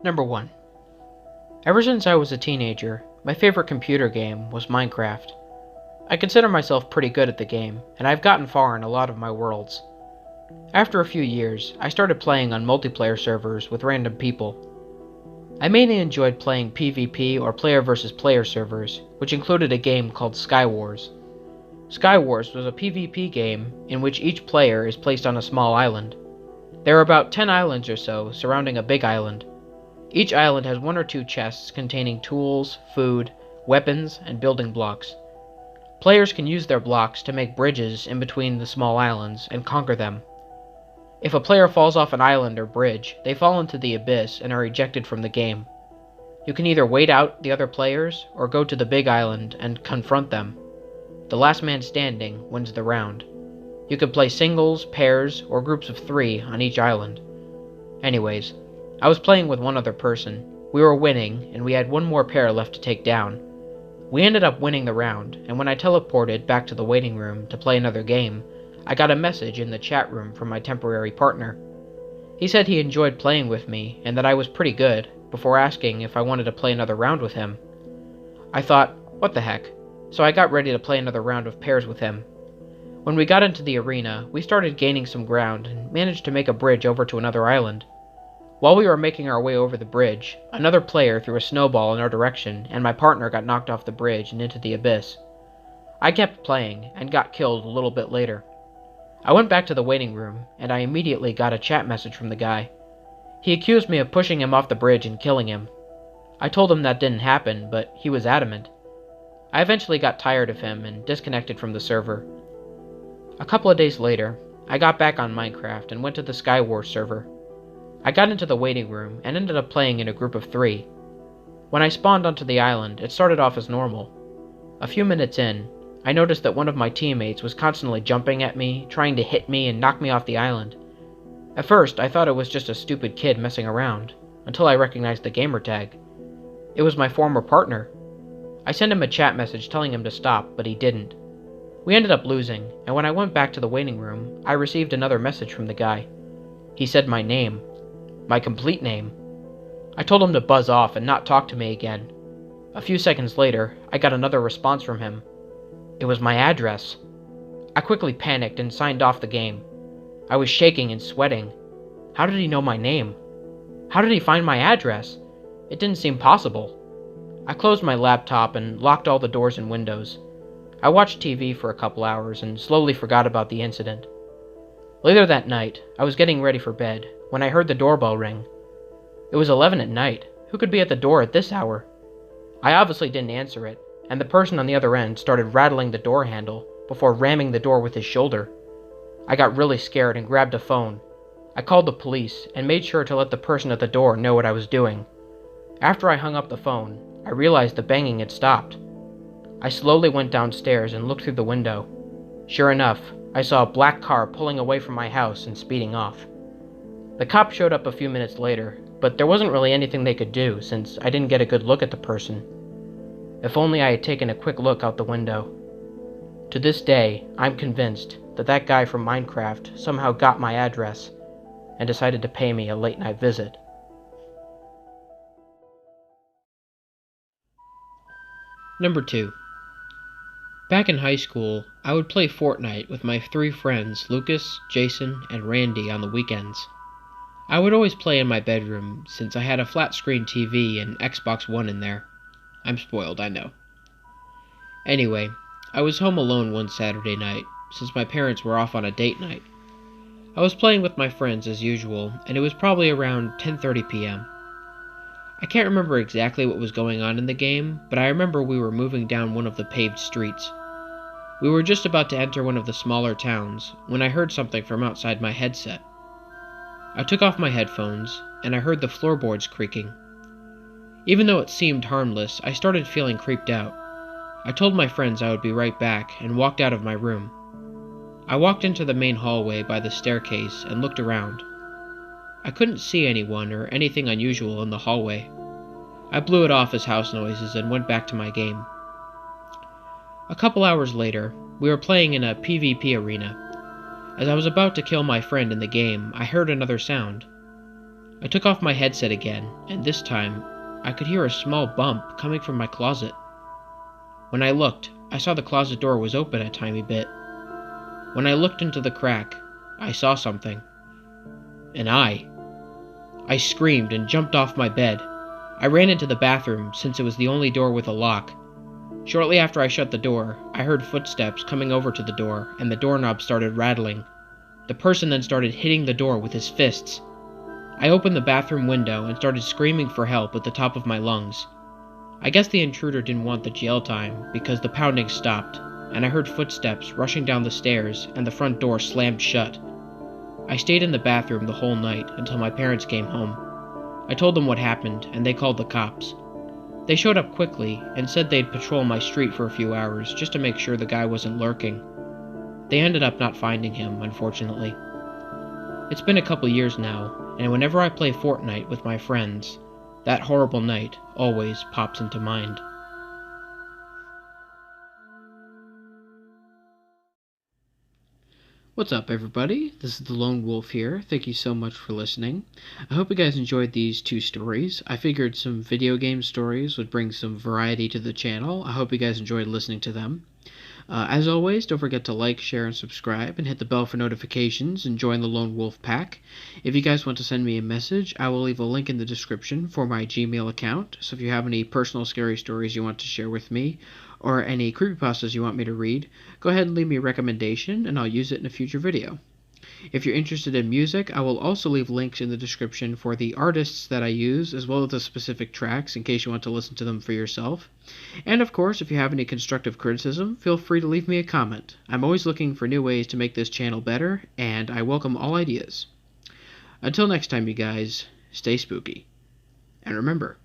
Number 1. Ever since I was a teenager, my favorite computer game was Minecraft. I consider myself pretty good at the game, and I've gotten far in a lot of my worlds. After a few years, I started playing on multiplayer servers with random people. I mainly enjoyed playing PvP or player versus player servers, which included a game called Skywars. Skywars was a PvP game in which each player is placed on a small island. There are about 10 islands or so surrounding a big island. Each island has 1 or 2 chests containing tools, food, weapons, and building blocks. Players can use their blocks to make bridges in between the small islands and conquer them. If a player falls off an island or bridge, they fall into the abyss and are ejected from the game. You can either wait out the other players or go to the big island and confront them. The last man standing wins the round. You can play singles, pairs, or groups of 3 on each island. Anyways, I was playing with one other person. We were winning, and we had 1 more pair left to take down. We ended up winning the round, and when I teleported back to the waiting room to play another game, I got a message in the chat room from my temporary partner. He said he enjoyed playing with me and that I was pretty good, before asking if I wanted to play another round with him. I thought, what the heck, so I got ready to play another round of pairs with him. When we got into the arena, we started gaining some ground and managed to make a bridge over to another island. While we were making our way over the bridge, another player threw a snowball in our direction and my partner got knocked off the bridge and into the abyss. I kept playing and got killed a little bit later. I went back to the waiting room and I immediately got a chat message from the guy. He accused me of pushing him off the bridge and killing him. I told him that didn't happen, but he was adamant. I eventually got tired of him and disconnected from the server. A couple of days later, I got back on Minecraft and went to the Skywars server. I got into the waiting room and ended up playing in a group of 3. When I spawned onto the island, it started off as normal. A few minutes in, I noticed that one of my teammates was constantly jumping at me, trying to hit me and knock me off the island. At first, I thought it was just a stupid kid messing around, until I recognized the gamer tag. It was my former partner. I sent him a chat message telling him to stop, but he didn't. We ended up losing, and when I went back to the waiting room, I received another message from the guy. He said my name. My complete name. I told him to buzz off and not talk to me again. A few seconds later, I got another response from him. It was my address. I quickly panicked and signed off the game. I was shaking and sweating. How did he know my name? How did he find my address? It didn't seem possible. I closed my laptop and locked all the doors and windows. I watched TV for a couple hours and slowly forgot about the incident. Later that night, I was getting ready for bed when I heard the doorbell ring. It was 11 at night. Who could be at the door at this hour? I obviously didn't answer it, and the person on the other end started rattling the door handle before ramming the door with his shoulder. I got really scared and grabbed a phone. I called the police and made sure to let the person at the door know what I was doing. After I hung up the phone, I realized the banging had stopped. I slowly went downstairs and looked through the window. Sure enough, I saw a black car pulling away from my house and speeding off. The cops showed up a few minutes later, but there wasn't really anything they could do since I didn't get a good look at the person. If only I had taken a quick look out the window. To this day, I'm convinced that that guy from Minecraft somehow got my address and decided to pay me a late-night visit. Number 2. Back in high school, I would play Fortnite with my 3 friends, Lucas, Jason, and Randy, on the weekends. I would always play in my bedroom since I had a flat-screen TV and Xbox One in there. I'm spoiled, I know. Anyway, I was home alone one Saturday night, since my parents were off on a date night. I was playing with my friends as usual, and it was probably around 10:30 p.m. I can't remember exactly what was going on in the game, but I remember we were moving down one of the paved streets. We were just about to enter one of the smaller towns when I heard something from outside my headset. I took off my headphones, and I heard the floorboards creaking. Even though it seemed harmless, I started feeling creeped out. I told my friends I would be right back and walked out of my room. I walked into the main hallway by the staircase and looked around. I couldn't see anyone or anything unusual in the hallway. I blew it off as house noises and went back to my game. A couple hours later, we were playing in a PvP arena. As I was about to kill my friend in the game, I heard another sound. I took off my headset again, and this time I could hear a small bump coming from my closet. When I looked, I saw the closet door was open a tiny bit. When I looked into the crack, I saw something. An eye. I screamed and jumped off my bed. I ran into the bathroom since it was the only door with a lock. Shortly after I shut the door, I heard footsteps coming over to the door, and the doorknob started rattling. The person then started hitting the door with his fists. I opened the bathroom window and started screaming for help at the top of my lungs. I guess the intruder didn't want the jail time because the pounding stopped, and I heard footsteps rushing down the stairs and the front door slammed shut. I stayed in the bathroom the whole night until my parents came home. I told them what happened, and they called the cops. They showed up quickly and said they'd patrol my street for a few hours just to make sure the guy wasn't lurking. They ended up not finding him, unfortunately. It's been a couple years now, and whenever I play Fortnite with my friends, that horrible night always pops into mind. What's up, everybody? This is the Lone Wolf here. Thank you so much for listening. I hope you guys enjoyed these two stories. I figured some video game stories would bring some variety to the channel. I hope you guys enjoyed listening to them. As always, don't forget to like, share, and subscribe, and hit the bell for notifications, and join the Lone Wolf Pack. If you guys want to send me a message, I will leave a link in the description for my Gmail account, so if you have any personal scary stories you want to share with me, or any creepypastas you want me to read, go ahead and leave me a recommendation, and I'll use it in a future video. If you're interested in music, I will also leave links in the description for the artists that I use, as well as the specific tracks, in case you want to listen to them for yourself. And of course, if you have any constructive criticism, feel free to leave me a comment. I'm always looking for new ways to make this channel better, and I welcome all ideas. Until next time, you guys, stay spooky. And remember,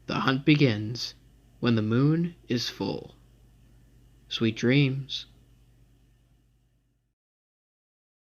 the hunt begins when the moon is full. Sweet dreams.